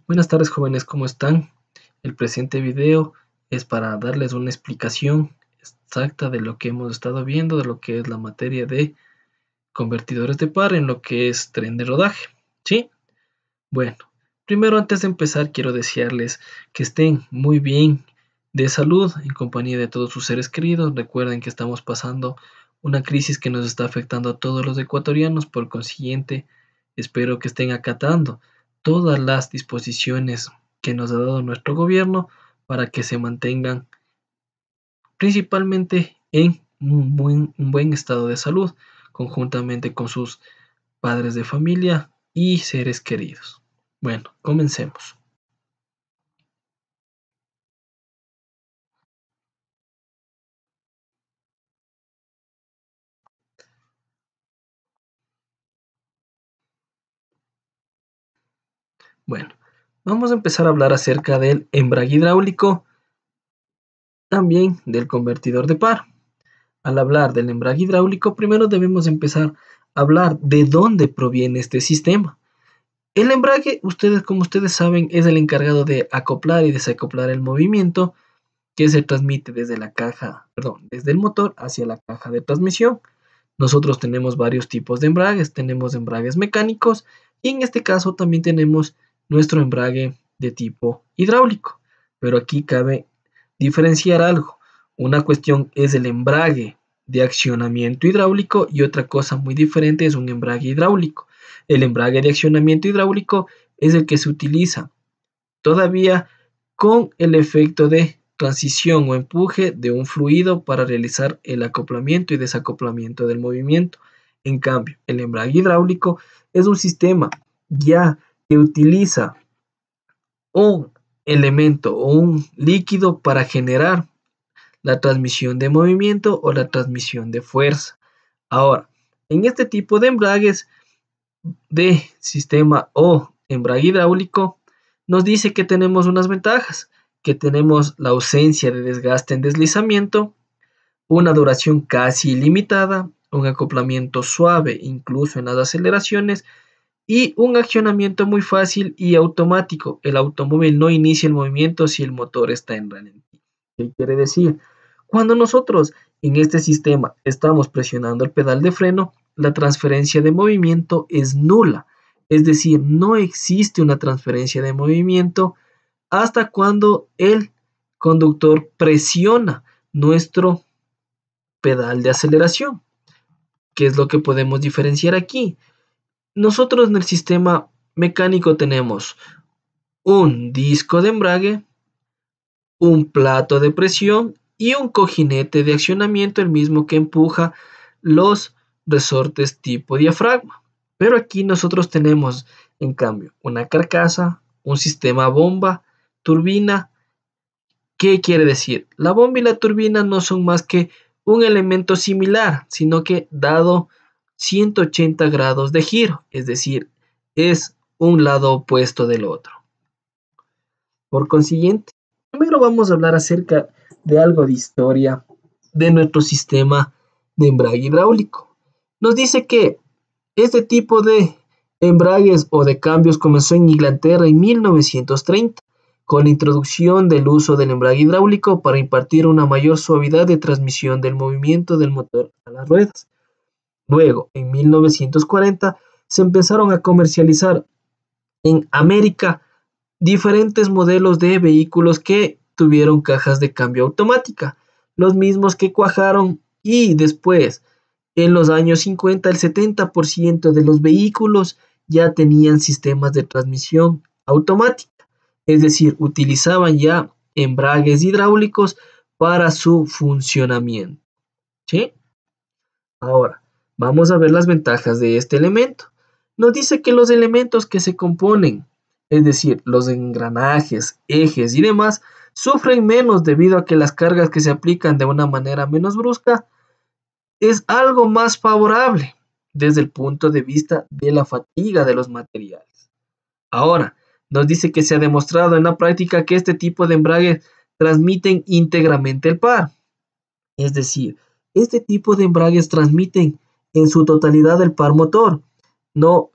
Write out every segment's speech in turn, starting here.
Buenas tardes jóvenes, ¿cómo están? El presente video es para darles una explicación exacta de lo que hemos estado viendo, de lo que es la materia de convertidores de par en lo que es tren de rodaje, ¿sí? Bueno, primero antes de empezar quiero desearles que estén muy bien de salud en compañía de todos sus seres queridos. Recuerden que estamos pasando una crisis que nos está afectando a todos los ecuatorianos, por consiguiente, espero que estén acatando todas las disposiciones que nos ha dado nuestro gobierno para que se mantengan principalmente en un buen estado de salud, conjuntamente con sus padres de familia y seres queridos. Bueno, comencemos. Bueno, vamos a empezar a hablar acerca del embrague hidráulico, también del convertidor de par. Al hablar del embrague hidráulico, primero debemos empezar a hablar de dónde proviene este sistema. El embrague, como ustedes saben, es el encargado de acoplar y desacoplar el movimiento que se transmite desde la caja, perdón, desde el motor hacia la caja de transmisión. Nosotros tenemos varios tipos de embragues, tenemos embragues mecánicos y en este caso también tenemos nuestro embrague de tipo hidráulico. Pero aquí cabe diferenciar algo. Una cuestión es el embrague de accionamiento hidráulico y otra cosa muy diferente es un embrague hidráulico. El embrague de accionamiento hidráulico es el que se utiliza todavía con el efecto de transición o empuje de un fluido para realizar el acoplamiento y desacoplamiento del movimiento. En cambio, el embrague hidráulico es un sistema ya que utiliza un elemento o un líquido para generar la transmisión de movimiento o la transmisión de fuerza. Ahora, en este tipo de embragues de sistema o embrague hidráulico, nos dice que tenemos unas ventajas, que tenemos la ausencia de desgaste en deslizamiento, una duración casi ilimitada, un acoplamiento suave incluso en las aceleraciones y un accionamiento muy fácil y automático. El automóvil no inicia el movimiento si el motor está en ralentí. ¿Qué quiere decir? Cuando nosotros en este sistema estamos presionando el pedal de freno, la transferencia de movimiento es nula. Es decir, no existe una transferencia de movimiento hasta cuando el conductor presiona nuestro pedal de aceleración. ¿Qué es lo que podemos diferenciar aquí? Nosotros en el sistema mecánico tenemos un disco de embrague, un plato de presión y un cojinete de accionamiento, el mismo que empuja los resortes tipo diafragma. Pero aquí nosotros tenemos, en cambio, una carcasa, un sistema bomba, turbina. ¿Qué quiere decir? La bomba y la turbina no son más que un elemento similar, sino que dado 180 grados de giro, es decir, es un lado opuesto del otro. Por consiguiente, primero vamos a hablar acerca de algo de historia de nuestro sistema de embrague hidráulico. Nos dice que este tipo de embragues o de cambios comenzó en Inglaterra en 1930 con la introducción del uso del embrague hidráulico para impartir una mayor suavidad de transmisión del movimiento del motor a las ruedas. Luego, en 1940, se empezaron a comercializar en América diferentes modelos de vehículos que tuvieron cajas de cambio automática, los mismos que cuajaron y después, en los años 50, el 70% de los vehículos ya tenían sistemas de transmisión automática, es decir, utilizaban ya embragues hidráulicos para su funcionamiento. ¿Sí? Ahora, vamos a ver las ventajas de este elemento. Nos dice que los elementos que se componen, es decir, los engranajes, ejes y demás, sufren menos debido a que las cargas que se aplican de una manera menos brusca es algo más favorable desde el punto de vista de la fatiga de los materiales. Ahora, nos dice que se ha demostrado en la práctica que este tipo de embrague transmiten íntegramente el par. Es decir, este tipo de embragues transmiten en su totalidad el par motor. No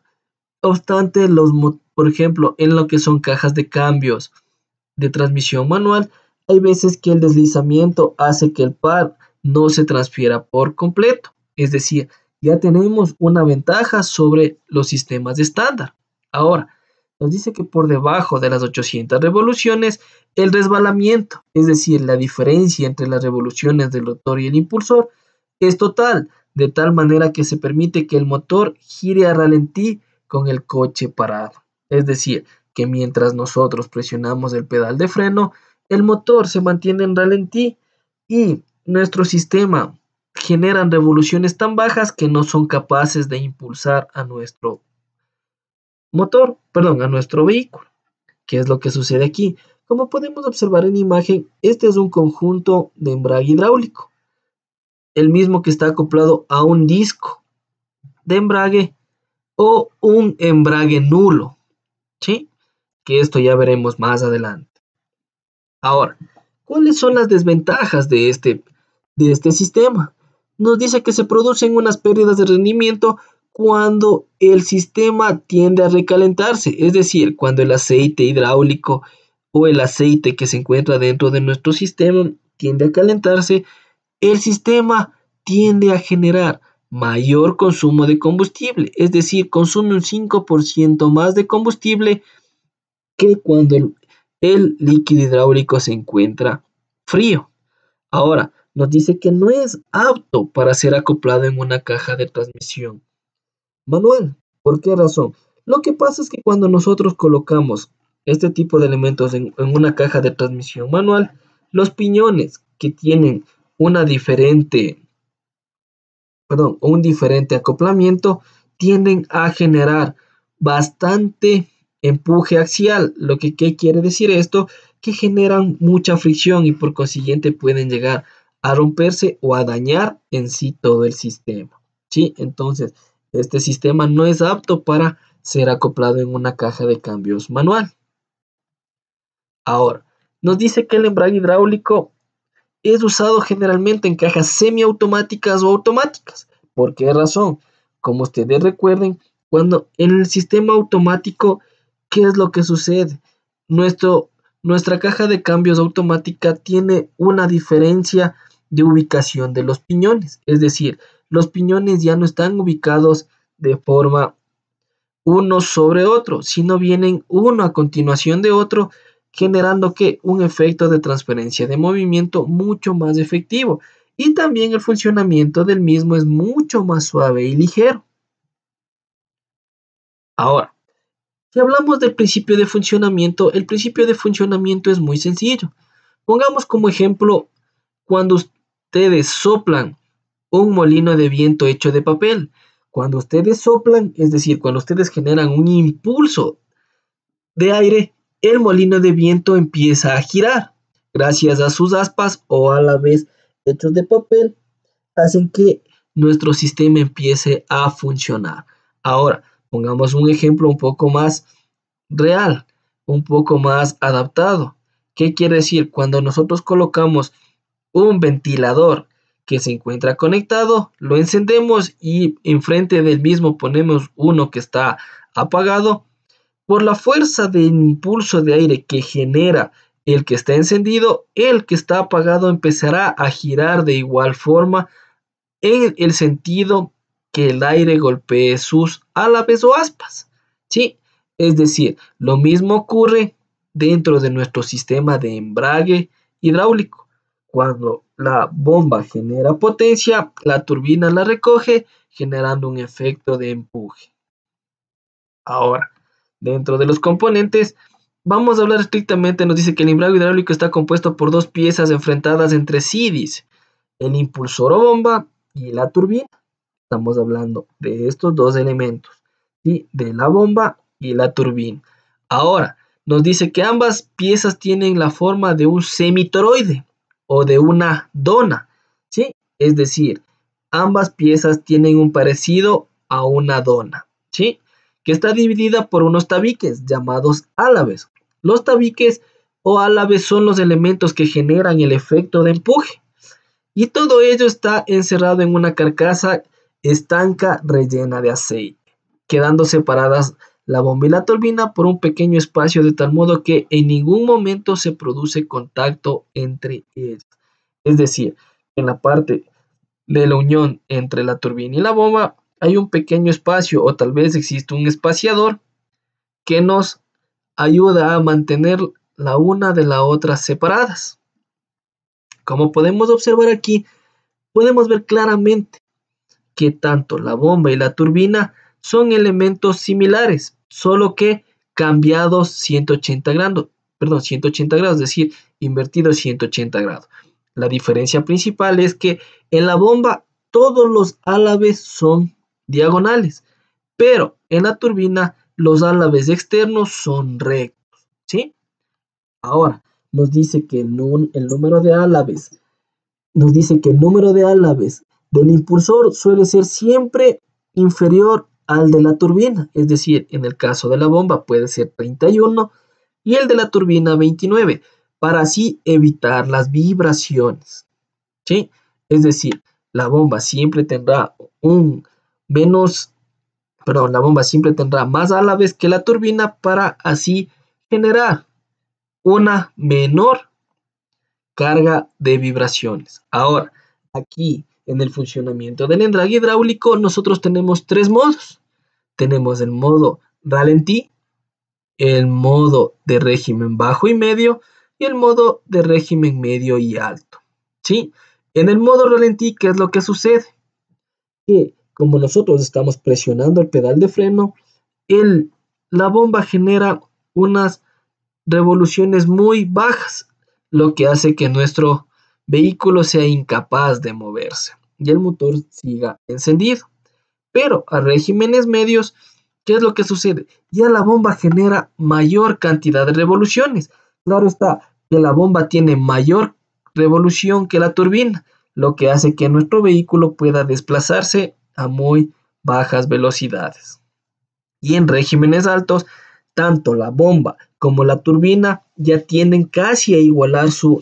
obstante, por ejemplo, en lo que son cajas de cambios de transmisión manual, hay veces que el deslizamiento hace que el par no se transfiera por completo. Es decir, ya tenemos una ventaja sobre los sistemas estándar. Ahora, nos dice que por debajo de las 800 revoluciones, el resbalamiento, es decir, la diferencia entre las revoluciones del rotor y el impulsor, es total, de tal manera que se permite que el motor gire a ralentí con el coche parado. Es decir, que mientras nosotros presionamos el pedal de freno, el motor se mantiene en ralentí y nuestro sistema genera revoluciones tan bajas que no son capaces de impulsar a nuestro a nuestro vehículo. ¿Qué es lo que sucede aquí? Como podemos observar en imagen, este es un conjunto de embrague hidráulico, el mismo que está acoplado a un disco de embrague o un embrague nulo, ¿sí? Que esto ya veremos más adelante. Ahora, ¿cuáles son las desventajas de este sistema? Nos dice que se producen unas pérdidas de rendimiento cuando el sistema tiende a recalentarse, es decir, cuando el aceite hidráulico o el aceite que se encuentra dentro de nuestro sistema tiende a calentarse, el sistema tiende a generar mayor consumo de combustible, es decir, consume un 5% más de combustible que cuando el líquido hidráulico se encuentra frío. Ahora, nos dice que no es apto para ser acoplado en una caja de transmisión manual. ¿Por qué razón? Lo que pasa es que cuando nosotros colocamos este tipo de elementos en una caja de transmisión manual, los piñones que tienen un diferente acoplamiento tienden a generar bastante empuje axial. ¿Qué quiere decir esto? Que generan mucha fricción y por consiguiente pueden llegar a romperse o a dañar en sí todo el sistema. ¿Sí? Entonces, este sistema no es apto para ser acoplado en una caja de cambios manual. Ahora, nos dice que el embrague hidráulico es usado generalmente en cajas semiautomáticas o automáticas. ¿Por qué razón? Como ustedes recuerden, cuando en el sistema automático, ¿qué es lo que sucede? Nuestra caja de cambios automática tiene una diferencia de ubicación de los piñones. Es decir, los piñones ya no están ubicados de forma uno sobre otro, sino vienen uno a continuación de otro, generando que un efecto de transferencia de movimiento mucho más efectivo y también el funcionamiento del mismo es mucho más suave y ligero. Ahora, si hablamos del principio de funcionamiento, el principio de funcionamiento es muy sencillo. Pongamos como ejemplo cuando ustedes soplan un molino de viento hecho de papel. Cuando ustedes soplan, es decir, cuando ustedes generan un impulso de aire, el molino de viento empieza a girar. Gracias a sus aspas o a la vez hechos de papel, hacen que nuestro sistema empiece a funcionar. Ahora, pongamos un ejemplo un poco más real, un poco más adaptado. ¿Qué quiere decir? Cuando nosotros colocamos un ventilador que se encuentra conectado, lo encendemos y enfrente del mismo ponemos uno que está apagado. Por la fuerza del impulso de aire que genera el que está encendido, el que está apagado empezará a girar de igual forma en el sentido que el aire golpee sus álabes o aspas. ¿Sí? Es decir, lo mismo ocurre dentro de nuestro sistema de embrague hidráulico. Cuando la bomba genera potencia, la turbina la recoge generando un efecto de empuje. Ahora, dentro de los componentes, vamos a hablar estrictamente, nos dice que el embrague hidráulico está compuesto por dos piezas enfrentadas entre sí, dice, el impulsor o bomba y la turbina. Estamos hablando de estos dos elementos, ¿sí? De la bomba y la turbina. Ahora, nos dice que ambas piezas tienen la forma de un semitoroide o de una dona, ¿sí? Es decir, ambas piezas tienen un parecido a una dona, ¿sí? Que está dividida por unos tabiques llamados álabes. Los tabiques o álabes son los elementos que generan el efecto de empuje. Y todo ello está encerrado en una carcasa estanca rellena de aceite, quedando separadas la bomba y la turbina por un pequeño espacio de tal modo que en ningún momento se produce contacto entre ellas. Es decir, en la parte de la unión entre la turbina y la bomba hay un pequeño espacio o tal vez existe un espaciador que nos ayuda a mantener la una de la otra separadas. Como podemos observar aquí, podemos ver claramente que tanto la bomba y la turbina son elementos similares, solo que cambiados 180 grados, perdón, 180 grados, es decir, invertidos 180 grados. La diferencia principal es que en la bomba todos los álabes son diagonales, pero en la turbina los álabes externos son rectos, ¿sí? Ahora, nos dice que el número de álabes nos dice que el número de álabes del impulsor suele ser siempre inferior al de la turbina, es decir, en el caso de la bomba puede ser 31 y el de la turbina 29, para así evitar las vibraciones, ¿sí? Es decir, la bomba siempre tendrá un menos, perdón, la bomba siempre tendrá más álabes que la turbina para así generar una menor carga de vibraciones. Ahora, aquí en el funcionamiento del embrague hidráulico nosotros tenemos tres modos. Tenemos el modo ralentí, el modo de régimen bajo y medio y el modo de régimen medio y alto. ¿Sí? En el modo ralentí, ¿qué es lo que sucede? Que como nosotros estamos presionando el pedal de freno, la bomba genera unas revoluciones muy bajas, lo que hace que nuestro vehículo sea incapaz de moverse y el motor siga encendido. Pero a regímenes medios, ¿qué es lo que sucede? Ya la bomba genera mayor cantidad de revoluciones. Claro está que la bomba tiene mayor revolución que la turbina, lo que hace que nuestro vehículo pueda desplazarse a muy bajas velocidades. Y en regímenes altos, tanto la bomba como la turbina ya tienden casi a igualar su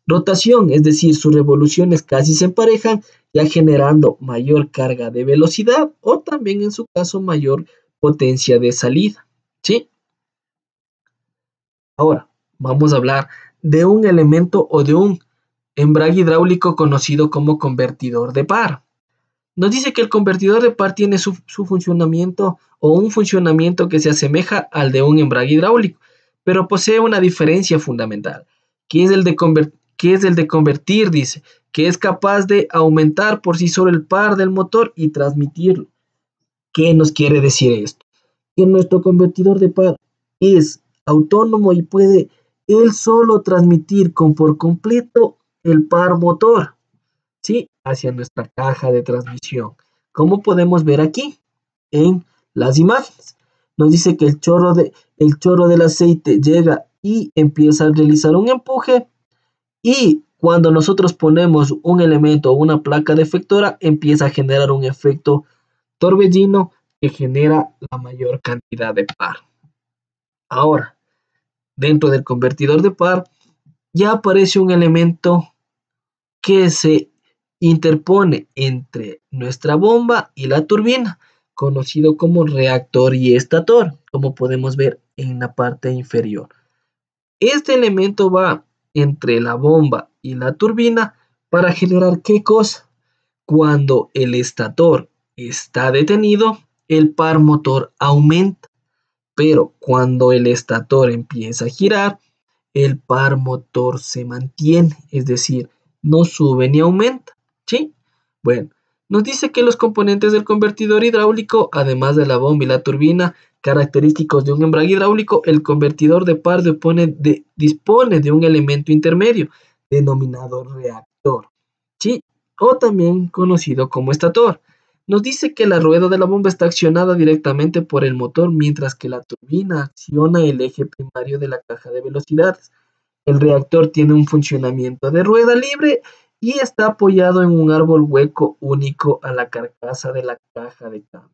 rotación, es decir, sus revoluciones casi se emparejan, ya generando mayor carga de velocidad o también en su caso mayor potencia de salida, ¿sí? Ahora, vamos a hablar de un elemento o de un embrague hidráulico conocido como convertidor de par. Nos dice que el convertidor de par tiene su funcionamiento o un funcionamiento que se asemeja al de un embrague hidráulico, pero posee una diferencia fundamental, que es el de convertir, dice, que es capaz de aumentar por sí solo el par del motor y transmitirlo. ¿Qué nos quiere decir esto? Que nuestro convertidor de par es autónomo y puede él solo transmitir por completo el par motor, ¿sí? Hacia nuestra caja de transmisión. Como podemos ver aquí en las imágenes. Nos dice que el chorro del aceite llega y empieza a realizar un empuje y cuando nosotros ponemos un elemento o una placa defectora empieza a generar un efecto torbellino que genera la mayor cantidad de par. Ahora, dentro del convertidor de par ya aparece un elemento que se interpone entre nuestra bomba y la turbina, conocido como reactor y estator, como podemos ver en la parte inferior. Este elemento va entre la bomba y la turbina para generar ¿qué cosa? Cuando el estator está detenido, el par motor aumenta, pero cuando el estator empieza a girar, el par motor se mantiene, es decir, no sube ni aumenta, ¿sí? Bueno, nos dice que los componentes del convertidor hidráulico, además de la bomba y la turbina, característicos de un embrague hidráulico, el convertidor de par dispone de un elemento intermedio, denominado reactor, ¿sí? O también conocido como estator. Nos dice que la rueda de la bomba está accionada directamente por el motor, mientras que la turbina acciona el eje primario de la caja de velocidades. El reactor tiene un funcionamiento de rueda libre y está apoyado en un árbol hueco único a la carcasa de la caja de cambios.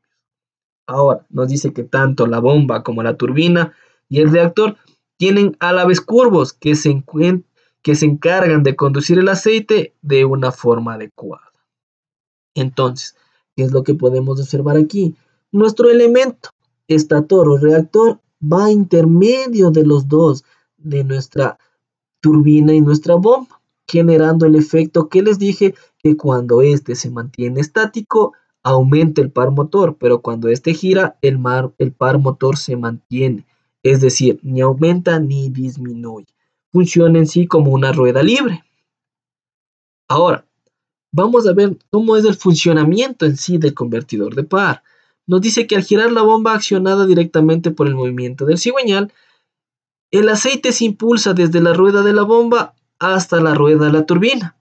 Ahora, nos dice que tanto la bomba como la turbina y el reactor tienen álabes curvos que se encargan de conducir el aceite de una forma adecuada. Entonces, ¿qué es lo que podemos observar aquí? Nuestro elemento estator o reactor va a intermedio de los dos, de nuestra turbina y nuestra bomba, generando el efecto que les dije, que cuando este se mantiene estático, aumenta el par motor, pero cuando este gira, el par motor se mantiene, es decir, ni aumenta ni disminuye. Funciona en sí como una rueda libre. Ahora, vamos a ver cómo es el funcionamiento en sí del convertidor de par. Nos dice que al girar la bomba accionada directamente por el movimiento del cigüeñal, el aceite se impulsa desde la rueda de la bomba hasta la rueda de la turbina.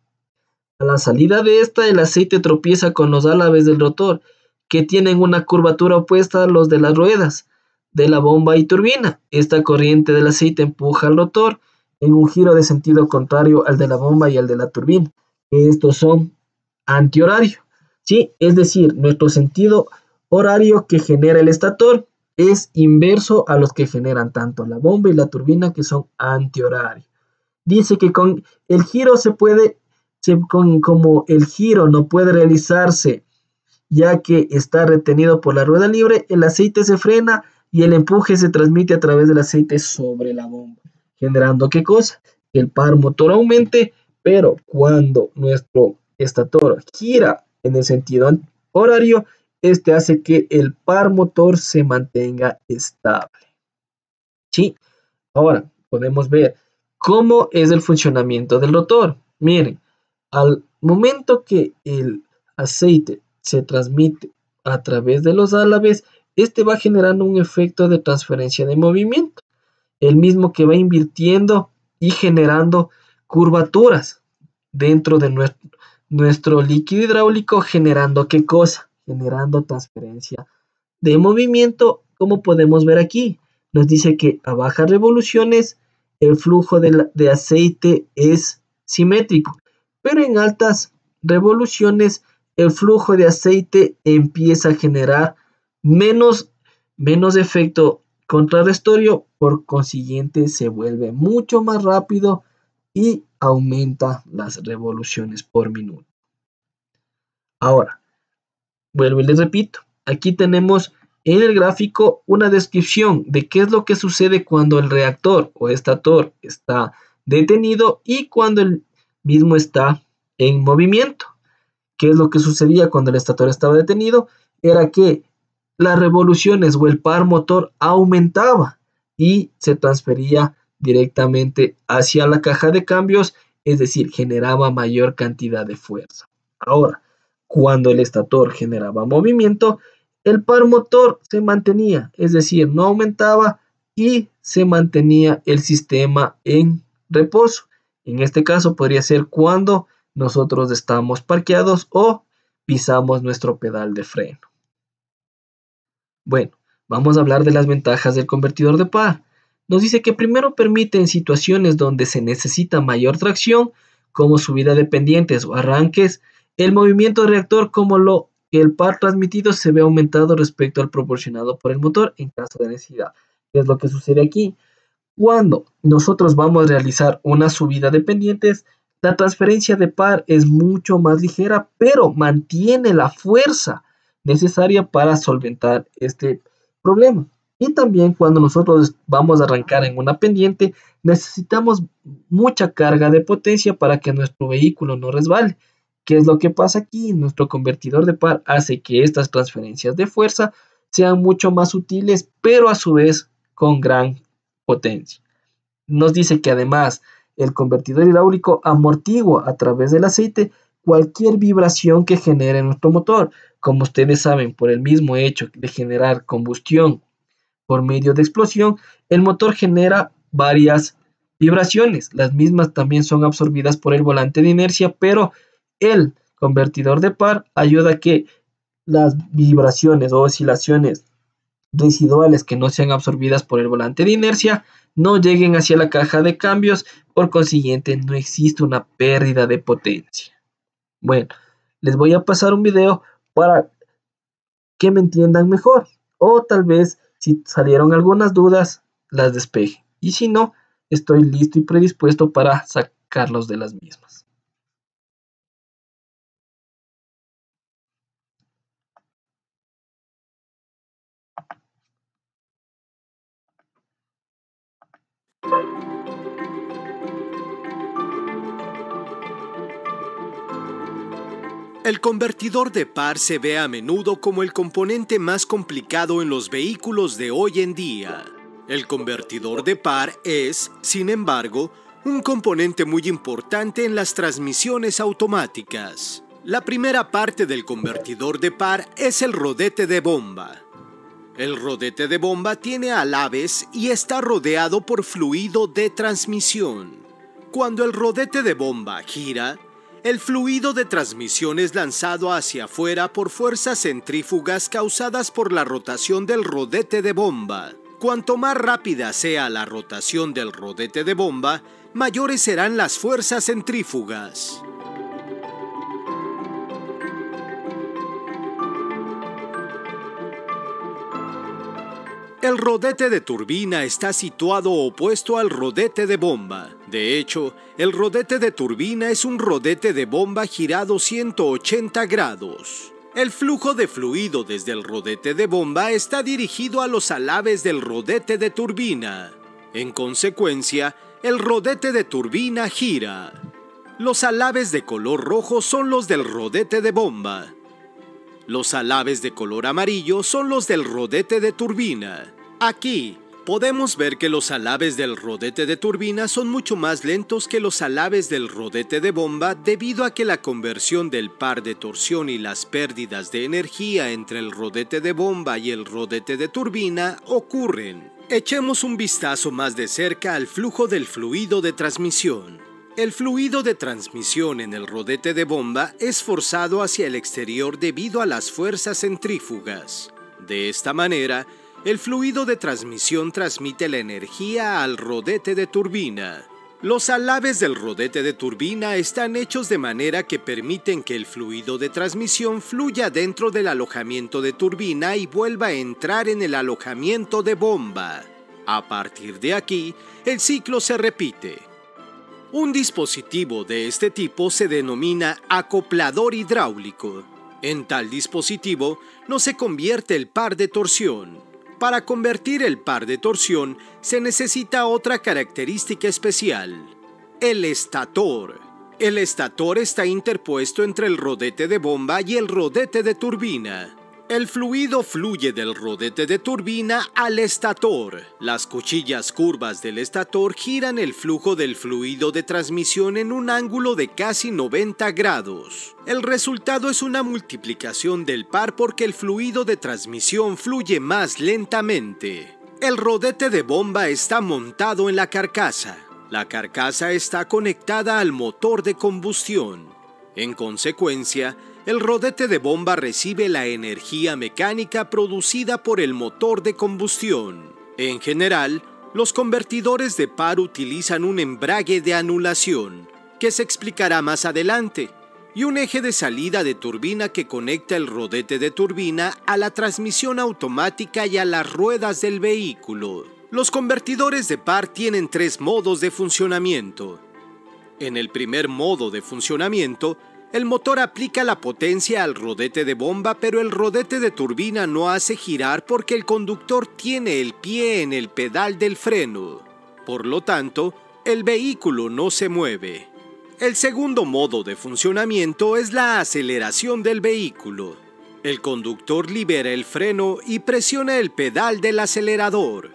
A la salida de esta, el aceite tropieza con los álabes del rotor, que tienen una curvatura opuesta a los de las ruedas de la bomba y turbina. Esta corriente del aceite empuja al rotor en un giro de sentido contrario al de la bomba y al de la turbina. Estos son antihorario, ¿sí? Es decir, nuestro sentido horario que genera el estator es inverso a los que generan tanto la bomba y la turbina, que son antihorario. Dice que con el giro como el giro no puede realizarse ya que está retenido por la rueda libre, el aceite se frena y el empuje se transmite a través del aceite sobre la bomba, generando ¿qué cosa? Que el par motor aumente, pero cuando nuestro estator gira en el sentido horario, este hace que el par motor se mantenga estable. ¿Sí? Ahora podemos ver cómo es el funcionamiento del rotor. Miren, al momento que el aceite se transmite a través de los álabes, este va generando un efecto de transferencia de movimiento, el mismo que va invirtiendo y generando curvaturas dentro de nuestro líquido hidráulico, generando ¿qué cosa? Generando transferencia de movimiento, como podemos ver aquí. Nos dice que a bajas revoluciones el flujo de aceite es simétrico, pero en altas revoluciones el flujo de aceite empieza a generar menos, menos efecto contrarrestorio, por consiguiente se vuelve mucho más rápido y aumenta las revoluciones por minuto. Ahora, vuelvo y les repito, aquí tenemos en el gráfico una descripción de qué es lo que sucede cuando el reactor o estator está detenido y cuando el mismo está en movimiento. ¿Qué es lo que sucedía cuando el estator estaba detenido? Era que las revoluciones o el par motor aumentaba y se transfería directamente hacia la caja de cambios, es decir, generaba mayor cantidad de fuerza. Ahora, cuando el estator generaba movimiento, el par motor se mantenía, es decir, no aumentaba y se mantenía el sistema en reposo. En este caso podría ser cuando nosotros estamos parqueados o pisamos nuestro pedal de freno. Bueno, vamos a hablar de las ventajas del convertidor de par. Nos dice que primero permite en situaciones donde se necesita mayor tracción, como subida de pendientes o arranques, el movimiento del reactor como lo que el par transmitido se ve aumentado respecto al proporcionado por el motor en caso de necesidad. ¿Qué es lo que sucede aquí? Cuando nosotros vamos a realizar una subida de pendientes, la transferencia de par es mucho más ligera, pero mantiene la fuerza necesaria para solventar este problema. Y también cuando nosotros vamos a arrancar en una pendiente, necesitamos mucha carga de potencia para que nuestro vehículo no resbale. ¿Qué es lo que pasa aquí? Nuestro convertidor de par hace que estas transferencias de fuerza sean mucho más útiles, pero a su vez con gran potencia. Nos dice que además el convertidor hidráulico amortigua a través del aceite cualquier vibración que genere nuestro motor. Como ustedes saben, por el mismo hecho de generar combustión por medio de explosión, el motor genera varias vibraciones. Las mismas también son absorbidas por el volante de inercia, pero el convertidor de par ayuda a que las vibraciones o oscilaciones residuales que no sean absorbidas por el volante de inercia no lleguen hacia la caja de cambios, por consiguiente no existe una pérdida de potencia. Bueno, les voy a pasar un video para que me entiendan mejor, o tal vez si salieron algunas dudas las despeje, y si no, estoy listo y predispuesto para sacarlos de las mismas. El convertidor de par se ve a menudo como el componente más complicado en los vehículos de hoy en día. El convertidor de par es, sin embargo, un componente muy importante en las transmisiones automáticas. La primera parte del convertidor de par es el rodete de bomba. El rodete de bomba tiene alaves y está rodeado por fluido de transmisión. Cuando el rodete de bomba gira, el fluido de transmisión es lanzado hacia afuera por fuerzas centrífugas causadas por la rotación del rodete de bomba. Cuanto más rápida sea la rotación del rodete de bomba, mayores serán las fuerzas centrífugas. El rodete de turbina está situado opuesto al rodete de bomba. De hecho, el rodete de turbina es un rodete de bomba girado 180 grados. El flujo de fluido desde el rodete de bomba está dirigido a los alaves del rodete de turbina. En consecuencia, el rodete de turbina gira. Los alaves de color rojo son los del rodete de bomba. Los alaves de color amarillo son los del rodete de turbina. Aquí podemos ver que los alaves del rodete de turbina son mucho más lentos que los alaves del rodete de bomba debido a que la conversión del par de torsión y las pérdidas de energía entre el rodete de bomba y el rodete de turbina ocurren. Echemos un vistazo más de cerca al flujo del fluido de transmisión. El fluido de transmisión en el rodete de bomba es forzado hacia el exterior debido a las fuerzas centrífugas. De esta manera, el fluido de transmisión transmite la energía al rodete de turbina. Los alaves del rodete de turbina están hechos de manera que permiten que el fluido de transmisión fluya dentro del alojamiento de turbina y vuelva a entrar en el alojamiento de bomba. A partir de aquí, el ciclo se repite. Un dispositivo de este tipo se denomina acoplador hidráulico. En tal dispositivo no se convierte el par de torsión. Para convertir el par de torsión se necesita otra característica especial: el estator. El estator está interpuesto entre el rodete de bomba y el rodete de turbina. El fluido fluye del rodete de turbina al estator. Las cuchillas curvas del estator giran el flujo del fluido de transmisión en un ángulo de casi 90 grados. El resultado es una multiplicación del par porque el fluido de transmisión fluye más lentamente. El rodete de bomba está montado en la carcasa. La carcasa está conectada al motor de combustión. En consecuencia, el rodete de bomba recibe la energía mecánica producida por el motor de combustión. En general, los convertidores de par utilizan un embrague de anulación, que se explicará más adelante, y un eje de salida de turbina que conecta el rodete de turbina a la transmisión automática y a las ruedas del vehículo. Los convertidores de par tienen 3 modos de funcionamiento. En el primer modo de funcionamiento, el motor aplica la potencia al rodete de bomba, pero el rodete de turbina no hace girar porque el conductor tiene el pie en el pedal del freno. Por lo tanto, el vehículo no se mueve. El segundo modo de funcionamiento es la aceleración del vehículo. El conductor libera el freno y presiona el pedal del acelerador.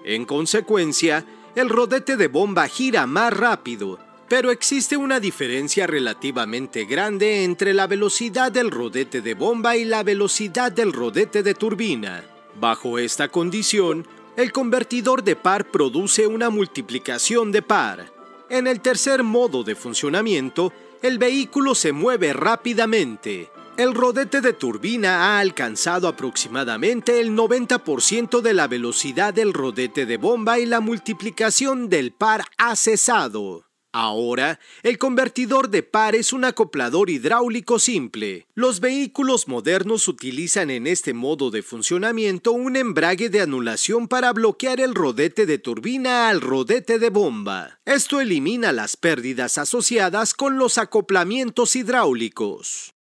En consecuencia, el rodete de bomba gira más rápido, pero existe una diferencia relativamente grande entre la velocidad del rodete de bomba y la velocidad del rodete de turbina. Bajo esta condición, el convertidor de par produce una multiplicación de par. En el tercer modo de funcionamiento, el vehículo se mueve rápidamente. El rodete de turbina ha alcanzado aproximadamente el 90% de la velocidad del rodete de bomba y la multiplicación del par ha cesado. Ahora, el convertidor de par es un acoplador hidráulico simple. Los vehículos modernos utilizan en este modo de funcionamiento un embrague de anulación para bloquear el rodete de turbina al rodete de bomba. Esto elimina las pérdidas asociadas con los acoplamientos hidráulicos.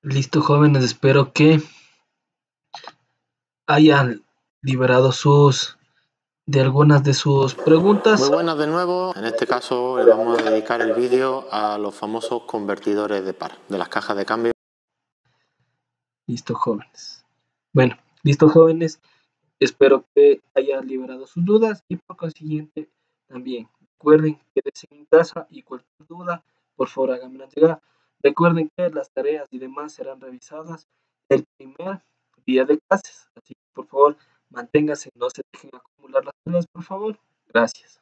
Listo, jóvenes, espero que hayan liberado sus de algunas de sus preguntas. Muy buenas de nuevo. En este caso le vamos a dedicar el vídeo a los famosos convertidores de par, de las cajas de cambio. Listo, jóvenes. Bueno, listo, jóvenes. Espero que hayan liberado sus dudas y por consiguiente también recuerden quédense en casa y cualquier duda, por favor háganmela llegar. Recuerden que las tareas y demás serán revisadas el primer día de clases. Así que por favor manténganse, no se dejen acumular las tareas, por favor. Gracias.